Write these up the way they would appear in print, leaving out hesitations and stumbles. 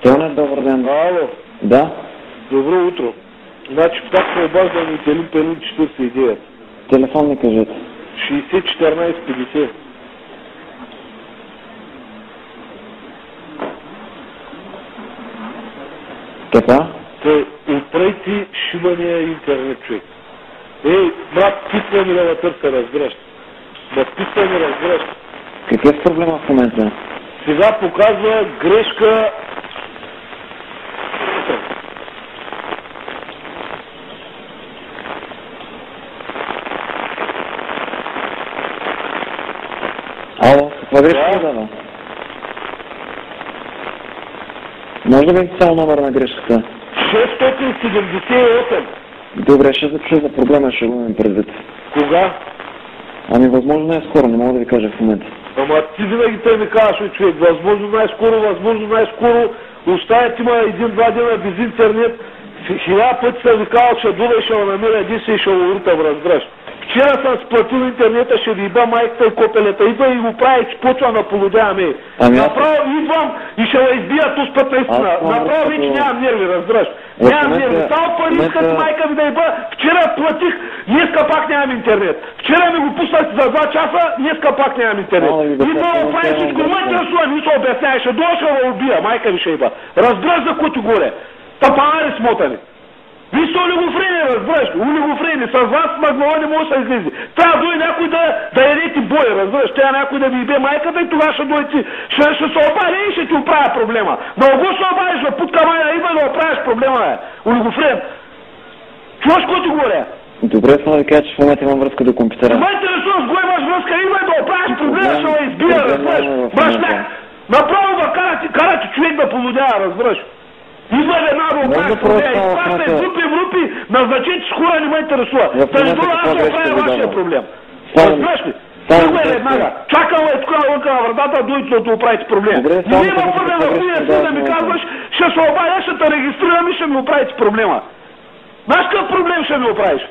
Стояне, добър ден. Ало. Да? Добро утро. Значи пак се обаждам от Елин Пелин 49. Телефон ми кажете. 60 14 50. Така? Той отпрейти шибания интернет, човек. Ей, брат, писва ми да ме търся, разбираш. Да писва ми, разбираш. Какъв е проблема в момента? Сега показва грешка. Ало, каква грешка дава? Може да ви само номер на грешката? 678. Добре, ще запиша за проблема, ще го имам предвид. Кога? Ами възможно не е скоро, не мога да ви кажа в момента. Ама ти винаги те ми казваш, човек, възможно най-скоро, оставят има 1-2 дена без интернет, 1000 пъти съм ви казал, че Дуда и ще го намеря един си и ще го уритам, разбираш. Вчера съм сплатил интернета, ще ви иба майката и копелета, идва и го прави, че почва да полудяваме. Направо идвам и ще я избия тук път наистина. Направо вече нямам нерви, разбираш. Нямам нерви. Само пари искат майка ми да иба. Вчера платих, днеска пак нямам интернет. Вчера ми го пуснах за 2 часа, днеска пак нямам интернет. Идва да прави всичко, ма интересува, ми се обяснява, ще дойде да убия, майка ми ще иба. Разбираш за което горе. Тапанари смотани. Вие сте олигофрени, разбираш, олигофрени, с вас на глава не може да излезе. Трябва да дойде някой да ядете бой, разбираш, трябва някой да ви ибе майката и тогава ще дойде, ще се обади и ще ти оправя проблема. Да го се обадиш, да путка майна, идва да оправиш проблема, бе. Олигофрен. Чуваш какво ти говоря? Добре, само да ви кажа, че в момента имам връзка до компютъра. Ма интересува с кой имаш връзка, идва да оправиш проблема, ще го избира, разбираш. Брашляк, направо да карате човек да полудява, разбираш. Идва една да оправиш проблема, изпаща в групи, назначите с хора, не ме интересува. Защо аз да оправя вашия проблем? Разбираш ли? Идва веднага. Чакам е тук навънка на вратата, дойте да оправите проблем. Не има проблем да ходя да ми казваш, ще се обадя, ще те регистрирам и ще ми оправите проблема. Знаеш какъв проблем ще ми оправиш?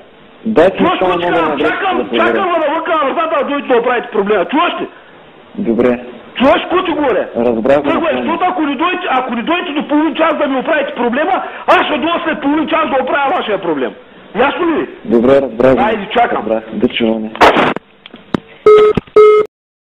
Чакам навънка на вратата, дойте да оправите проблема. Чуваш ли? Добре. Чуваш какво ти говоря? Разбрах. Защото ако не дойдете до половин час да ми оправите проблема, аз ще дойда след половин час да оправя вашия проблем. Ясно ли? Добре, разбрах. Айде, чакам. Разбрах. До чуване.